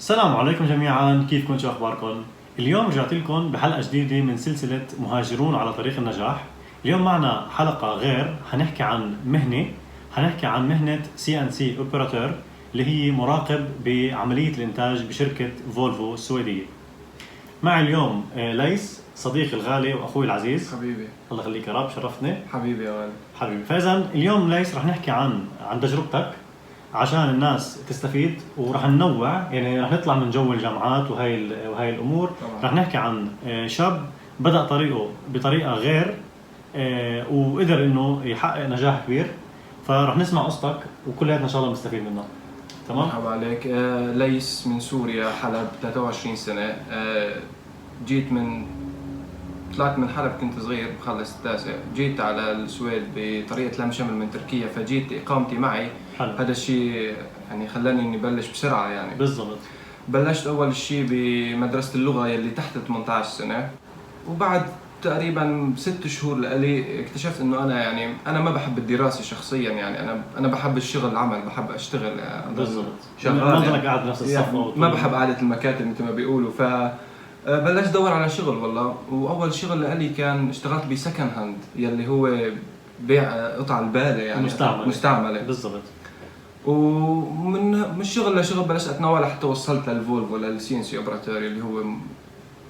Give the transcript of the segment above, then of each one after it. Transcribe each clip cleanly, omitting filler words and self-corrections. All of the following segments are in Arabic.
السلام عليكم جميعا، كيفكم؟ شو اخباركم؟ اليوم رجعت لكم بحلقه جديده من سلسله مهاجرون على طريق النجاح. اليوم معنا حلقه غير، حنحكي عن مهنه CNC اوبراتور اللي هي مراقب بعمليه الانتاج بشركه فولفو السويديه. معي اليوم ليس صديقي الغالي واخوي العزيز. حبيبي الله يخليك يا رب، شرفتني حبيبي يا غالي. حبيبي. فاذا اليوم ليس رح نحكي عن تجربتك عشان الناس تستفيد، ورح ننوع، يعني رح نطلع من جو الجامعات وهي الامور. طبعا. رح نحكي عن شاب بدأ طريقه بطريقه غير وقدر انه يحقق نجاح كبير. فرح نسمع قصتك وكلياتنا ان شاء الله بنستفيد منها. تمام؟ مرحبا عليك. ليس من سوريا، حلب، 23 سنة. طلعت من حلب، كنت صغير بخلص التاسع، جيت على السويد بطريقة لم شمل من تركيا، فجيت إقامتي معي. حلو. هذا الشيء يعني خلاني إني بلش بسرعة يعني. بالضبط. بلشت أول شيء بمدرسة اللغة يلي تحت 18 سنة، وبعد تقريبا 6 شهور لإلي اكتشفت إنه أنا ما بحب الدراسة شخصيا، يعني أنا بحب الشغل، العمل، بحب أشتغل. بالضبط. شغال ما يعني. ضلك قاعد بنفس الصف يعني ما بحب قعدة المكاتب مثل ما بيقولوا. بلشت ادور على شغل والله، واول شغل لإلي كان اشتغلت بسكند هاند، يلي هو بيع قطع البالة، يعني مستعملة. بالضبط. ومن الشغل لشغل بلشت اتناول لحتى وصلت للفولفو، للCNC اوبراتور اللي هو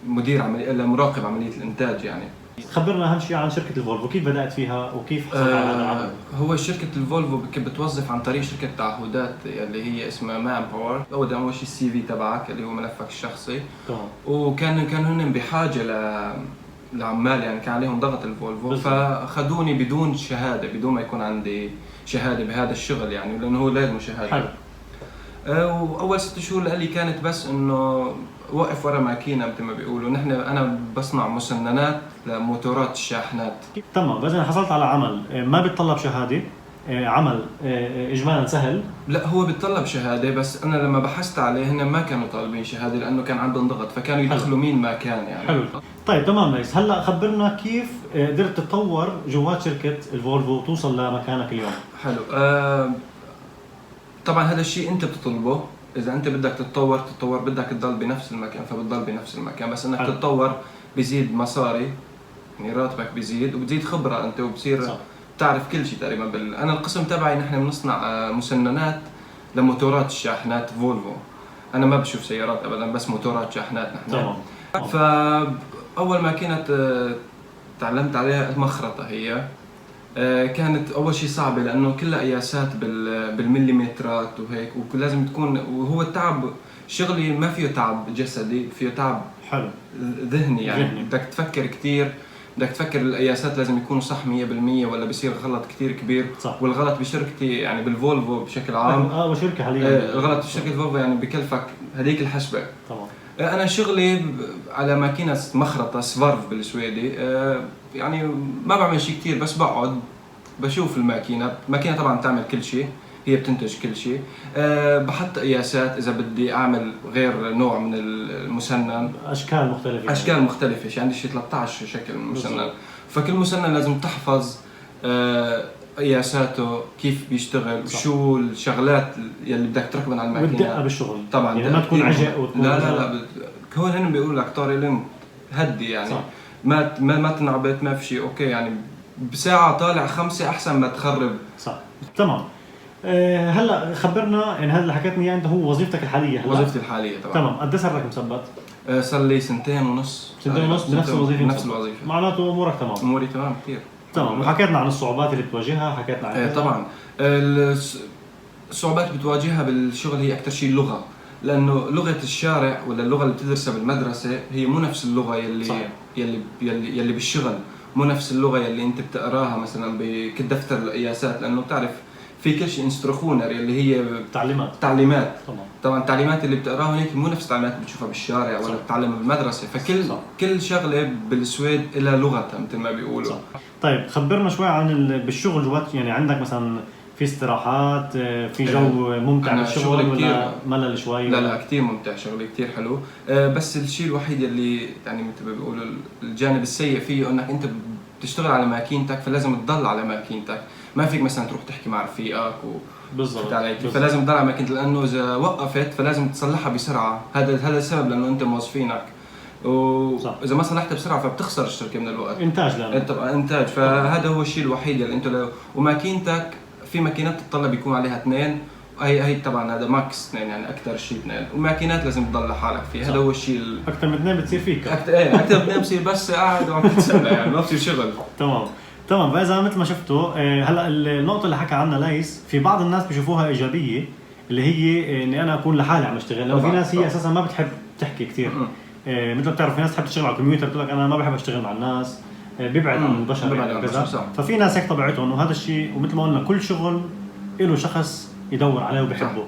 مدير مراقب عملية الانتاج يعني. خبرنا اهم شيء عن شركه الفولفو، كيف بدأت فيها وكيف حصلت على هذا العمل؟ هو شركة الفولفو بتوظف عن طريق شركة تعهدات اللي هي اسمها مان باور. أول شيء الCV تبعك اللي هو ملفك الشخصي. تمام. وكانوا هن بحاجة لعمال، يعني كان عليهم ضغط الفولفو، فاخذوني بدون شهادة، بدون ما يكون عندي شهادة بهذا الشغل، يعني لأنه هو لازم شهادة. حلو. وأول 6 شهور لي كانت بس إنه وقف ورا ماكينة مثل ما بيقولوا. أنا بصنع مسننات لموتورات الشاحنات. تمام. بس أنا حصلت على عمل ما بيتطلب شهادة، عمل إجمالا سهل. لا، هو بيتطلب شهادة، بس أنا لما بحثت عليه هن ما كانوا طالبين شهادة لأنه كان عندهم ضغط، فكانوا يدخلوا مين ما كان يعني. حلو. طيب تمام ليس، هلا خبرنا كيف قدرت تتطور جوات شركة الفولفو وتوصل لمكانك اليوم. حلو. طبعا هذا الشيء أنت بتطلبه. إذا أنت بدك تتطور بدك تضل بنفس المكان، فبتضل بنفس المكان، بس إنك تتطور بيزيد مصاري، يعني راتبك بيزيد، وبتزيد خبرة أنت، وبصير صح. تعرف كل شيء تقريبا. أنا القسم تبعي نحن بنصنع مسننات لموتورات الشاحنات فولفو. أنا ما بشوف سيارات أبدا، بس موتورات شاحنات نحن. تمام. فأول ما كانت تعلمت عليها مخرطة هي. كانت أول شيء صعبة لأنه كلها قياسات بالمليمترات وهيك، ولازم تكون، وهو التعب شغلي ما فيه تعب جسدي، فيه تعب حلو ذهني يعني. بدك تفكر كتير، بدك تفكر القياسات لازم يكونوا صح 100%، ولا بيصير غلط كتير كبير. صح. والغلط بشركتي يعني بالفولفو بشكل عام، وشركة حاليا الغلط بشركة فولفو يعني بكلفك هذيك الحسبة. طبعا. أنا شغلي على ماكينة مخرطة سفارف بالسويدي. يعني ما بعمل شيء كتير، بس بقعد بشوف الماكينة طبعا بتعمل كل شيء، هي بتنتج كل شيء. بحط قياسات إذا بدي أعمل غير نوع من المسنن، أشكال مختلفة. عندي شيء 13 شكل من المسنن، فكل مسنن لازم تحفظ قياساته، كيف بيشتغل، وشو الشغلات يلي بدك تركبن على الماكينة، والدقة بالشغل طبعا. يعني ما تكون عجق وتكون لا هون هن بيقولوا لك طاري لم هدي يعني. صح. ما تنعبت، ما في شيء، اوكي يعني بساعة طالع 5 أحسن ما تخرب. صح. تمام. هلا خبرنا، يعني هذا اللي حكيتني اياه انت هو وظيفتك الحالية هلا؟ وظيفتي الحالية طبعا. تمام. قد ايه صار لك مثبت؟ صار لي 2.5 سنة. 2.5 بنفس الوظيفة؟ نفس الوظيفة. معناته امورك تمام؟ اموري تمام كثير. تمام. وحكيتنا عن الصعوبات اللي بتواجهها، حكيتنا عن طبعا الصعوبات اللي بتواجهها بالشغل هي أكثر شيء اللغة، لأنه لغة الشارع ولا اللغة اللي بتدرسها بالمدرسة هي مو نفس اللغة يلي بالشغل، مو نفس اللغة يلي أنت بتقراها مثلا بدفتر القياسات، لأنه بتعرف في كل شيء انستروخونر اللي هي تعليمات. طبعا التعليمات اللي بتقراها هيك مو نفس التعليمات اللي بتشوفها بالشارع ولا بتتعلمها بالمدرسة، كل شغلة بالسويد لها لغتها مثل ما بيقولوا. صح. طيب خبرنا شوي عن بالشغل جوات، يعني عندك مثلا في استراحات، في جو ممتع بالشغل ولا ملل شوي؟ لا كتير ممتع، شغلي كتير حلو. بس الشيء الوحيد اللي يعني مثل ما بيقولوا الجانب السيء فيه انك انت بتشتغل على ماكينتك، فلازم تضل على ماكينتك. ما فيك مثلا تروح تحكي مع رفيقك بالضبط. فلازم تضل على ماكينتك، لانه اذا وقفت فلازم تصلحها بسرعه. هذا السبب، لانه انت موظفينك، واذا ما صلحتها بسرعه فبتخسر الشركه من الوقت، انتاج لانه طبعا انتاج. فهذا هو الشيء الوحيد اللي انت وماكينتك في ماكينات تتطلب يكون عليها 2، هي طبعا هذا ماكس 2 يعني اكثر شيء 2، وماكينات لازم تضل لحالك فيه. هذا هو الشيء اكثر من 2 بتصير فيك اكثر من 2 بصير بس قاعد وعم تتسلى يعني ما بصير شغل. تمام. فاذا مثل ما شفتوا هلا النقطه اللي حكى عنها ليس، في بعض الناس بيشوفوها ايجابيه اللي هي اني انا اكون لحالي عم اشتغل، لانه في ناس هي اساسا ما بتحب تحكي كثير. مثل ما بتعرف في ناس تحب تشتغل على الكمبيوتر، بتقول لك انا ما بحب اشتغل مع الناس، بيبعد عن البشر يعني كذا. ففي ناس هيك طبيعتهم، وهذا الشيء ومثل ما قلنا كل شغل له شخص يدور عليه وبيحبه.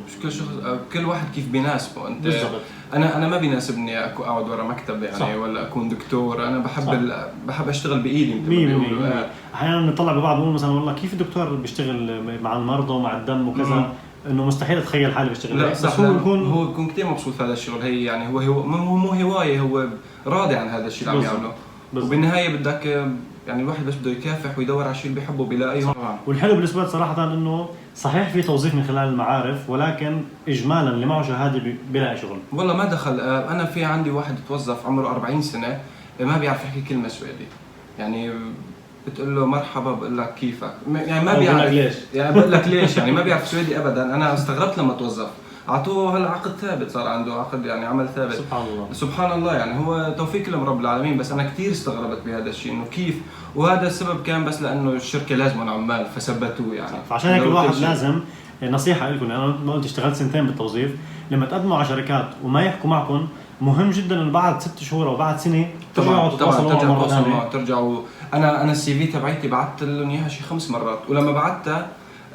كل واحد كيف بيناسبه. انت بالضبط. انا ما بيناسبني اقعد ورا مكتب يعني صح. ولا اكون دكتور. انا بحب اشتغل بايدي. احيانا نطلع ببعض نقول مثلا والله كيف الدكتور بيشتغل مع المرضى ومع الدم وكذا، انه مستحيل اتخيل حالي بشتغل. لا صح، هو بيكون كثير مبسوط في هذا الشغل. هي يعني هو مو هوايه، هو راضي عن هذا الشيء اللي عم يعمله. وبالنهايه بدك يعني الواحد بس بده يكافح ويدور على الشيء اللي بيحبه بيلاقيه. والحلو بالنسبه صراحه انه صحيح في توظيف من خلال المعارف، ولكن اجمالا اللي معه شهاده بيلاقي شغل. والله ما دخل. انا في عندي واحد توظف عمره 40 سنه ما بيعرف يحكي كلمه سويدي، يعني بتقول له مرحبا بقول لك كيفك، يعني ما بيعرف ليش، يعني بقول لك ليش، يعني ما بيعرف سويدي ابدا. انا استغربت لما توظف، اعطوه هلا عقد ثابت، صار عنده عقد يعني عمل ثابت. سبحان الله يعني هو توفيق من رب العالمين. بس انا كثير استغربت بهذا الشيء انه كيف، وهذا السبب كان بس لانه الشركه لازم عمال فثبتوه يعني. فعشان هيك الواحد لازم، نصيحه لكم، انا ما قلت اشتغلت 2 سنين بالتوظيف، لما تقدموا على شركات وما يحكوا معكم مهم جدا ان بعد 6 شهور او بعد سنه ترجعوا تتواصلوا ترجعوا. انا السي في تبعيتي بعثت لهم اياها شي 5 مرات، ولما بعثتها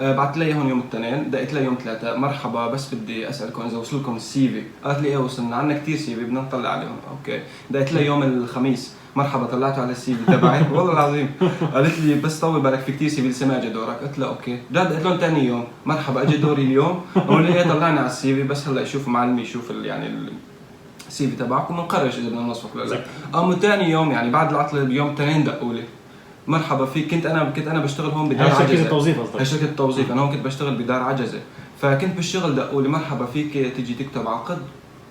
بعثت لي هون يوم الاثنين، دقيت لي يوم الثلاثاء مرحبا بس بدي اسالكم اذا وصل لكم السي في. قالت لي ايه وصلنا، عندنا كثير سي في بدنا نطلع عليهم. اوكي. دقيت لي يوم الخميس مرحبا طلعته على السي في تبعي والله العظيم. قالت لي بس طول بالك في كثير سي في لسه ما اجى دورك. قلت لها اوكي. قلت لهم ثاني يوم مرحبا اجى دوري اليوم. قالوا لي ايه طلعنا على السي في بس هلا يشوف معلمي يشوف يعني السي في تبعكم ونقرر اذا بدنا نوظفك ولا لا. قاموا ثاني يوم يعني بعد العطله بيوم اثنين دقوا لي مرحبا فيك. كنت انا بشتغل هون بدار عجزه. شركه التوظيف قصدك؟ هي شركه التوظيف. انا هون كنت بشتغل بدار عجزه، فكنت بالشغل دقوا لي مرحبا فيك تيجي تكتب عقد.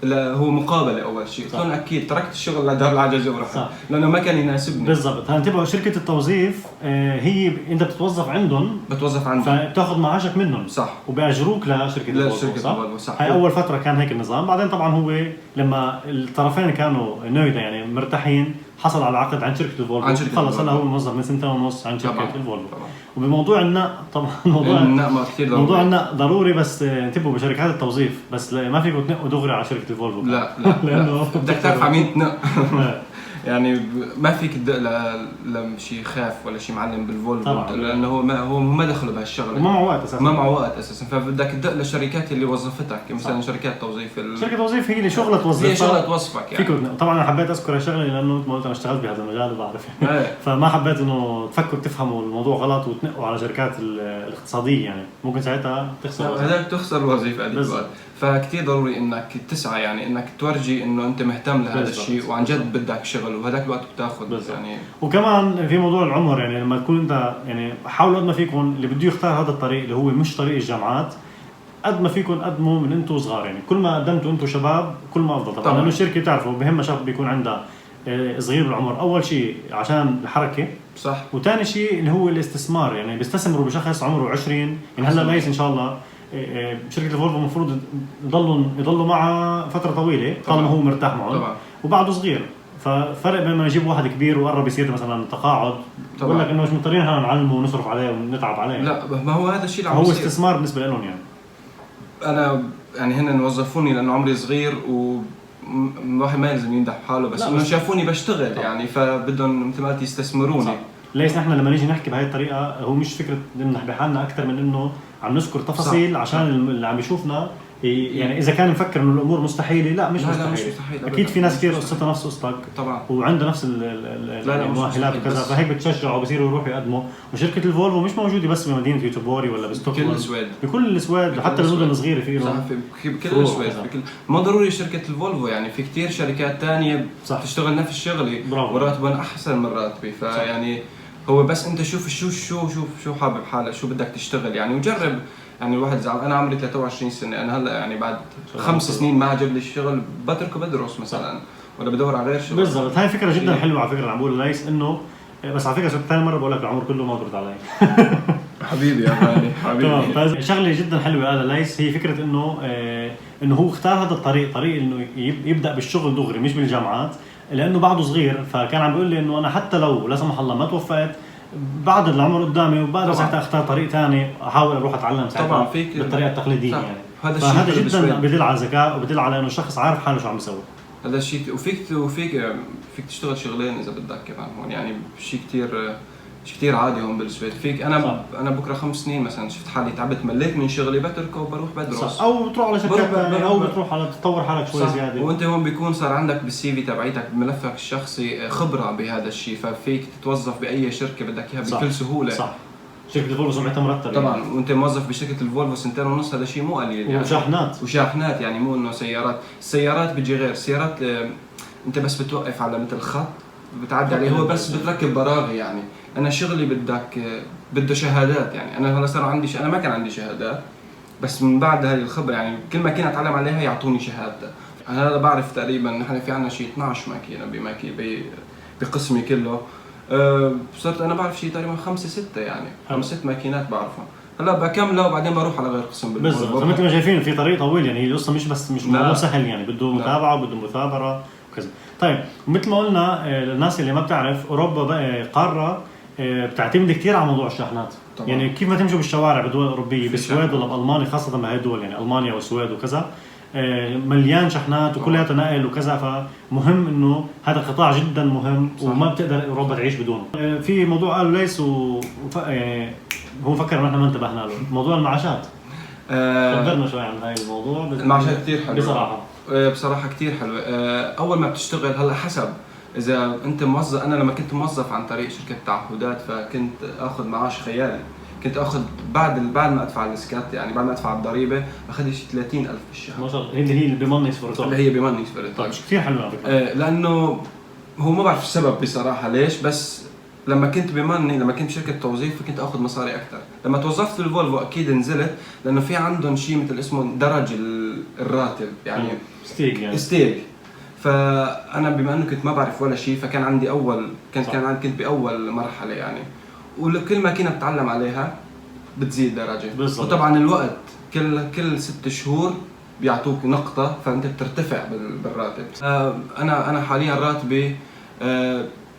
لا هو مقابله اول شيء. قلت لهم اكيد تركت الشغل لدار العجزه ورحت لانه ما كان يناسبني. بالضبط. انتبهوا شركه التوظيف هي انت بتتوظف عندهم، فبتاخذ معاشك منهم صح، وبيأجروك لشركه الفولفو صح. هاي اول فتره كان هيك النظام. بعدين طبعا هو لما الطرفين كانوا نويدا يعني مرتاحين حصل على عقد عن شركه الفولفو، خلص هلا هو موظف من 2.5 سنين عن شركه الفولفو. وبموضوع النقل طبعا موضوع النقل ضروري، بس انتبهوا بشركات التوظيف بس ما فيكم تنقوا دغري على شركه الفولفو. لا لانه بدك تعرف على مين تنق. يعني ما فيك تدق لشي خاف ولا شي معلم بالفولفو، لانه هو ما دخله بهالشغله وما معه وقت اساسا. فبدك تدق للشركات اللي وظفتك، مثلا شركات توظيف. شركه توظيف هي اللي شغله توظف، هي شغله توظفك يعني. فيكم طبعا انا حبيت اذكر هالشغله لانه مثل ما قلت انا اشتغلت بهذا المجال وبعرف فما حبيت انه تفكروا تفهموا الموضوع غلط وتنقوا على شركات الاقتصاديه، يعني ممكن ساعتها تخسر الوظيفه هذيك الوقت. فكتير ضروري انك تسعى، يعني انك تورجي انه انت مهتم لهذا الشيء وعن جد بدك شغل، وهذاك الوقت بتاخذ يعني. وكمان في موضوع العمر، يعني لما تكون انت يعني حاولوا قد ما فيكم اللي بده يختار هذا الطريق اللي هو مش طريق الجامعات، قد ما فيكم قدموا من انتم صغار. يعني كل ما قدمتوا انتم شباب كل ما افضل طبعا، لانه الشركه بتعرفوا بهمها شاب بيكون عندها صغير بالعمر، اول شيء عشان الحركه صح، وثاني شيء اللي هو الاستثمار. يعني بيستثمروا بشخص عمره 20، يعني هلا ليس ان شاء الله شركه الفولفو المفروض يضلوا معه فتره طويله طالما هو مرتاح معهم وبعده صغير. ففرق بين ما نجيب واحد كبير وقرب يصير مثلا تقاعد، بقول لك انه مش مضطرين احنا نعلمه ونصرف عليه ونتعب عليه. لا ما هو هذا الشيء اللي هو استثمار بالنسبه لهم. يعني انا يعني هن وظفوني لانه عمري صغير الواحد ما لازم يمدح حاله، بس انه شافوني بشتغل يعني فبدهم مثل ما قلت يستثمروني. ليش نحن لما نيجي نحكي بهاي الطريقه هو مش فكره نمدح بحالنا اكثر من انه عم نذكر تفاصيل عشان اللي عم يشوفنا يعني اذا كان مفكر انه الامور مستحيله، لا مش مستحيل. اكيد في ناس كثير قصتها نفس قصتك طبعا وعنده نفس المؤهلات وكذا، فهيك بتشجعوا وبصيروا يروحوا يقدموا. وشركه الفولفو مش موجوده بس بمدينه يوتوبوري ولا بستوكهولم، بكل السويد حتى المدن الصغيره في لهم بكل السويد. ما ضروري شركه الفولفو، يعني في كثير شركات ثانيه بتشتغل نفس الشغله وراتبهم احسن من راتبي. فيعني هو بس انت شوف شو حابب حالك، شو بدك تشتغل يعني، وجرب يعني الواحد زعل. انا عمري 23 سنه، انا هلا يعني بعد شغال 5 كله. سنين ما عجب لي الشغل بتركه بدرس مثلا ولا بدور على غير شغل. بالضبط، هاي فكره جدا إيه. حلوه على فكره اللي عم بقول ليس انه، بس على فكره ثاني مره بقول لك العمر كله ما برد علي. حبيبي يا غالي تمام. حبيبي. فشغله جدا حلوه قالها ليس هي فكره انه انه هو اختار هذا الطريق، طريق انه يبدا بالشغل دغري مش بالجامعات، لانه بعده صغير. فكان عم بيقول لي انه انا حتى لو لا سمح الله ما توفقت بعد العمر قدامي وبقدر طبعاً. ساعتها اختار طريق ثاني، احاول اروح اتعلم ساعتها طبعاً فيك بالطريقه التقليديه صح. يعني. هذا الشيء فهذا حلو جدا بالسويد. بدل على ذكاء وبدل على انه الشخص عارف حاله شو عم يسوي. هذا الشيء وفيك تشتغل شغلين اذا بدك كمان هون، يعني شيء كثير عادي هون بالسويد. فيك انا بكره 5 سنين مثلا شفت حالي تعبت مليت من شغلي بتركه وبروح بدرس. صح. او بتروح على شركات ثانيه او بتروح على تطور حالك شوي صح. زياده. وانت هون بيكون صار عندك بالسي في تبعيتك بملفك الشخصي خبره بهذا الشيء، ففيك تتوظف باي شركه بدك اياها بكل سهوله. صح. شركه الفولفو سمعتها مرتبه طبعا يعني. وانت موظف بشركه الفولفو 2.5 سنين، هذا شيء مو قليل يعني. وشاحنات يعني مو انه السيارات بيجي غير السيارات. انت بس بتوقف على مثل خط بتعدي عليه، هو بس بتركب براغي يعني. انا شغلي بده شهادات يعني. انا هلا صار عندي انا ما كان عندي شهادات، بس من بعد هاي الخبره يعني كل ماكينه اتعلم عليها يعطوني شهاده. انا هلا بعرف تقريبا نحن في عندنا شيء 12 ماكينه بقسمي كله. صرت انا بعرف شيء تقريبا 5-6 يعني 5-6 ماكينات بعرفها. هلا بكملها وبعدين بروح على غير قسم بالضبط. مثل ما شايفين في طريق طويل يعني. هي القصه مش موضوع سهل يعني، بده متابعه وبده مثابره وكذا. طيب مثل ما قلنا الناس اللي ما بتعرف، اوروبا بقى قاره بتعتمد كثير على موضوع الشاحنات طبعا. يعني كيف ما تمشوا بالشوارع بالدول الاوروبيه بالسويد ولا بالمانيا، خاصه بهي الدول يعني المانيا والسويد وكذا، مليان شحنات وكلها نقل وكذا. فمهم انه هذا القطاع جدا مهم صح. وما بتقدر اوروبا تعيش بدونه. في موضوع قالوا ليس يعني هو فكر نحن ما انتبهنا له، موضوع المعاشات. خبرنا شوي عن هاي الموضوع. المعاشات كثير حلوه بصراحه كثير حلوه. اول ما بتشتغل هلا حسب اذا انت موظف. انا لما كنت موظف عن طريق شركه تعهدات فكنت اخذ معاش خيالي. كنت اخذ بعد ما ادفع السكات يعني بعد ما ادفع الضريبه اخذ شيء 30,000 بالشهر. ما شاء الله. اللي هي بمني سفرتون. اللي هي بمني سفرتون. طيب كثير حلوه على فكره. لانه هو ما بعرف السبب بصراحه ليش، بس لما كنت بشركه توظيف فكنت اخذ مصاري اكثر. لما توظفت في الفولفو اكيد نزلت، لانه في عندهم شيء مثل اسمه درج الراتب يعني ستيج. فانا بما انه كنت ما بعرف ولا شيء فكان عندي كنت باول مرحله يعني. وكل ماكينه بتعلم عليها بتزيد درجه بالضبط. وطبعا الوقت كل 6 شهور بيعطوك نقطه فانت بترتفع بالراتب. انا حاليا راتبي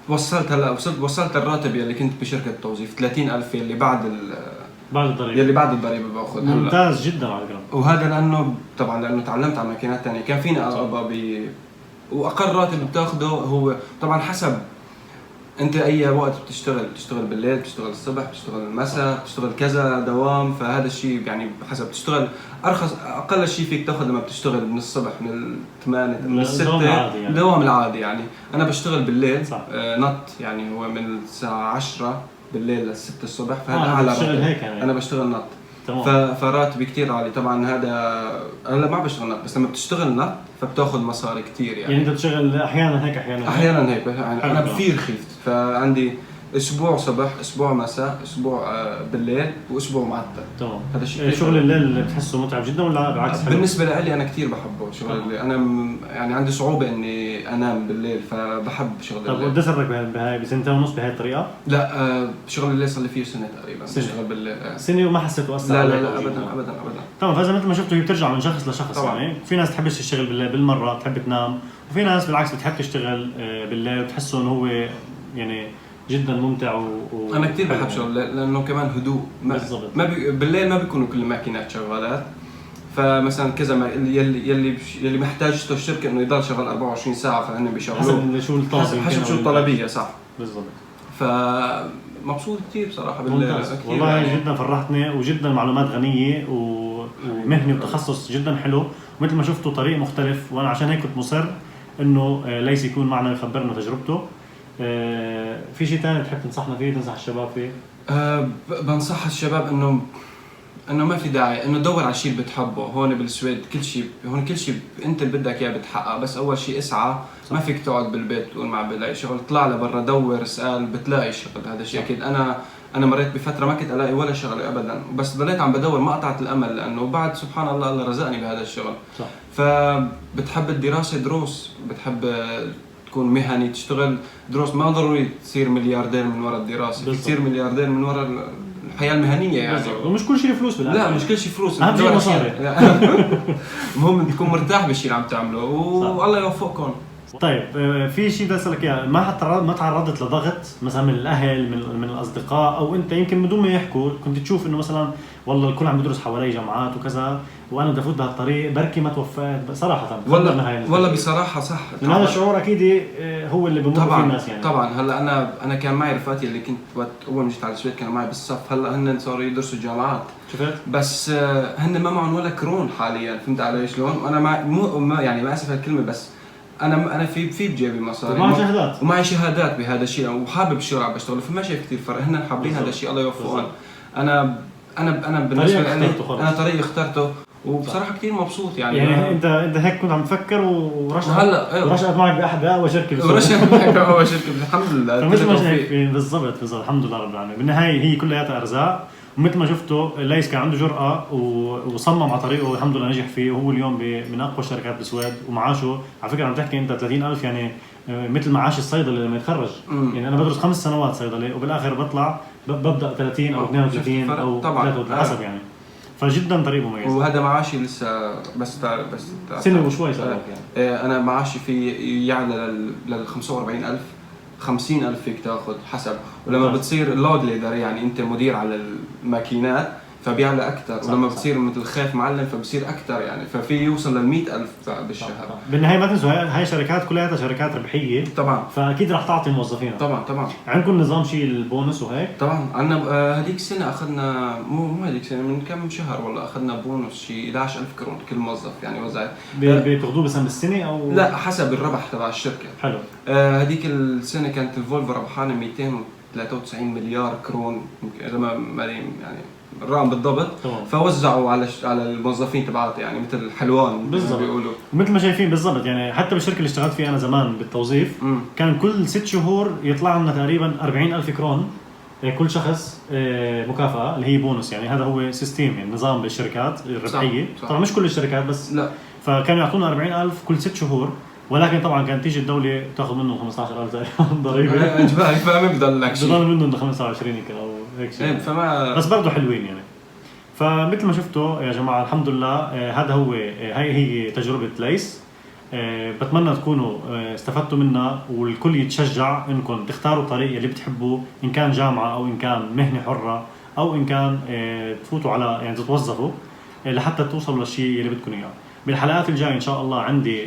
وصلت الراتب يلي كنت بشركه توظيف 30,000 يلي بعد الضريبه باخذها. ممتاز جدا على فكره. وهذا لانه تعلمت على ماكينات ثانيه. كان فينا ابقى واقل راتب بتاخده هو طبعا حسب انت اي وقت بتشتغل بالليل، بتشتغل الصبح، بتشتغل المساء، بتشتغل كذا دوام. فهذا الشيء يعني حسب بتشتغل ارخص اقل شيء فيك تاخذ لما بتشتغل من الصبح من 8 من 6 يعني. دوام العادي يعني. انا بشتغل بالليل نط يعني هو من الساعه 10 بالليل ل 6 الصبح. فهذا اعلى راتب. انا بشتغل نط فراتبي كثير عالي. طبعا هذا انا ما بشتغل نط، بس لما بتشتغل نط فبتاخذ مصاري كثير يعني انت بتشتغل احيانا هيك احيانا هيك يعني. انا كثير خفت، فعندي اسبوع صبح، اسبوع مساء، اسبوع بالليل، واسبوع معطل. تمام. هذا الشيء شغل الليل بتحسه متعب جدا ولا بالعكس؟ بالنسبه لي انا كثير بحبه شغل الليل. انا يعني عندي صعوبه اني انام بالليل فبحب شغل الليل. طب قد صار لك بهاي بسنتين ونص بهاي الطريقه؟ لا شغل الليل صار لي فيه سنه تقريبا بشتغل بالليل. سنه وما حسيته اثر عليك؟ لا ابدا. طبعا. فاذا مثل ما شفتوا هي بترجع من شخص لشخص طبعا. يعني في ناس تحب تشتغل بالليل بالمره بتحب تنام، وفي ناس بالعكس بتحب تشتغل بالليل وتحسه انه هو يعني جدا ممتع انا كثير بحب شغل لانه كمان هدوء. بالليل ما بيكونوا كل الماكينات شغالات. فمثلا كذا يلي محتاجته الشركه انه يضل شغال 24 ساعه فهن بيشغلوه حسب شو الطلبيه. صح بالضبط. فمبسوط كثير بصراحه بالليل. والله يعني جدا فرحتني وجدا معلومات غنيه ومهني وتخصص جدا حلو. ومثل ما شفتوا طريق مختلف، وانا عشان هيك كنت مصر انه ليس يكون معنا يخبرنا تجربته. في شيء ثاني تحب تنصحنا فيه، تنصح الشباب فيه؟ بنصح الشباب انه ما في داعي انه دور على شيء اللي بتحبه. هون بالسويد كل شيء انت اللي بدك اياه بتحقق، بس اول شيء اسعى. ما فيك تقعد بالبيت تقول ما بلاقي شغل. طلع لبرا، دور، اسال، بتلاقي شغل. هذا الشيء اكيد. انا مريت بفتره ما كنت الاقي ولا شغله ابدا، بس ضليت عم بدور، ما قطعت الامل، لانه بعد سبحان الله رزقني بهذا الشغل. صح. فبتحب الدراسه دروس، بتحب تكون مهني تشتغل دروس، ما ضروري تصير ملياردير من وراء الدراسه، تصير ملياردير من وراء الحياه المهنيه يعني. ومش كل شيء فلوس بالآخر. لا مش كل شيء فلوس، اهم شيء مصاري. المهم تكون مرتاح بالشيء اللي عم تعمله والله يوفقكم. طيب في شيء بدي اسالك اياه، ما تعرضت لضغط مثلا من الاهل من الاصدقاء، او انت يمكن بدون ما يحكوا كنت تشوف انه مثلا والله الكل عم يدرس حوالي جامعات وكذا وانا بدي افوت بهالطريق بركي ما توفقت صراحه؟ والله بصراحه صح، هذا الشعور اكيد هو اللي بمر فيه الناس يعني. طبعا هلا انا كان معي رفقاتي اللي كنت اول ما جيت على السويد كانوا معي بالصف، هلا هن صاروا يدرسوا جامعات، شفت؟ بس هن ما معهم ولا كرون حاليا، فهمت علي شلون؟ وانا يعني ما اسف هالكلمه، بس انا في بجيبي مصاري ومعي شهادات بهذا الشيء، وحابب الشغل عم بشتغل، فما شايف كثير فرق، هن حابين هذا الشيء الله يوفقهم. انا بالنسبه لي انا طريقي اخترته وبصراحه كثير مبسوط يعني انت هيك كنت عم تفكر ورشقت معك باحد اول شركه ورشقت معك باول شركه الحمد لله. مثل ما شايف بالضبط الحمد لله رب العالمين. بالنهايه هي كلها ارزاق، ومثل ما شفته ليس كان عنده جرأة وصمم على طريقه والحمد لله نجح فيه، وهو اليوم من اقوى الشركات بالسويد، ومعاشه على فكره عم تحكي انت 30,000 يعني مثل معاش الصيدلي لما يتخرج. يعني انا بدرس 5 سنوات صيدلي وبالاخر بطلع ببدا 30 او 32 او 33 حسب يعني، فجدا طريق مميز. وهذا معاشي لسه بس سنه وشوي صار يعني. انا معاشي في يعلى لل 45,000 50,000 فيك تاخذ حسب، ولما بتصير لود ليدر يعني انت مدير على الماكينات فبيعلى اكثر، ولما بتصير مثل خيف معلم فبصير اكثر يعني، ففي يوصل لل 100,000 بالشهر. بالنهايه ما تنسوا هاي شركات كلها شركات ربحيه طبعا، فاكيد رح تعطي موظفينها. طبعا عندكم نظام شيء البونس وهيك؟ طبعا عندنا هذيك السنه اخذنا مو هذيك السنه من كم شهر والله اخذنا بونص شيء 11,000 كرون كل موظف يعني وزعت. بتاخذوه مثلا بالسنه او لا حسب الربح تبع الشركه. حلو. هذيك السنه كانت الفولفو ربحانه 293 مليار كرون اذا ما يعني الرقم بالضبط. فوزعوا على الموظفين تبعاتي يعني مثل حلوان بيقولوا، مثل ما شايفين بالضبط يعني. حتى بالشركه اللي اشتغلت فيها انا زمان بالتوظيف كان كل 6 شهور يطلع لنا تقريبا 40,000 كرون كل شخص مكافاه اللي هي بونص يعني. هذا هو سيستم يعني نظام بالشركات الربحيه. صح. طبعا مش كل الشركات بس لا، فكانوا يعطونا 40,000 كل 6 شهور، ولكن طبعا كانت تيجي الدوله تاخذ منه 15,000 تقريبا ضريبه اجباري، فما بضل لك شيء، بضل منه 25 يمكن او هيك شيء. فما بس برضه حلوين يعني. فمثل ما شفتوا يا جماعه الحمد لله هذا هو هي تجربه ليس. بتمنى تكونوا استفدتوا منها، والكل يتشجع انكم تختاروا الطريق اللي بتحبوه، ان كان جامعه او ان كان مهنه حره او ان كان تفوتوا على يعني تتوظفوا لحتى توصلوا للشيء اللي بدكم اياه. بالحلقات الجايه ان شاء الله عندي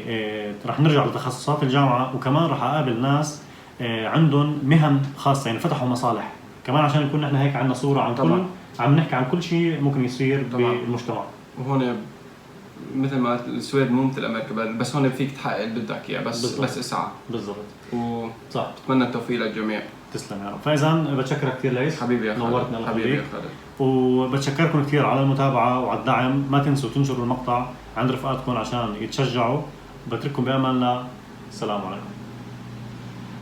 رح نرجع لتخصصات الجامعه، وكمان رح اقابل ناس عندهم مهن خاصه يعني فتحوا مصالح كمان، عشان نكون نحن هيك عندنا صوره عن كل عم نحكي عن كل شيء ممكن يصير بالمجتمع. وهون مثل ما السويد مو مثل امريكا، بس هون فيك تحقق اللي بدك اياه، بس اسعى. بالضبط. صح. بتمنى التوفيق للجميع. تسلم يا رب. فاذا بتشكرك كثير ليس حبيبي يا خالد، نورتنا حبيبي يا خالد، وبتشكركم كثير على المتابعه وعلى الدعم. ما تنسوا تنشروا المقطع عند رفقاتكم عشان يتشجعوا. بترككم بامان الله. السلام عليكم.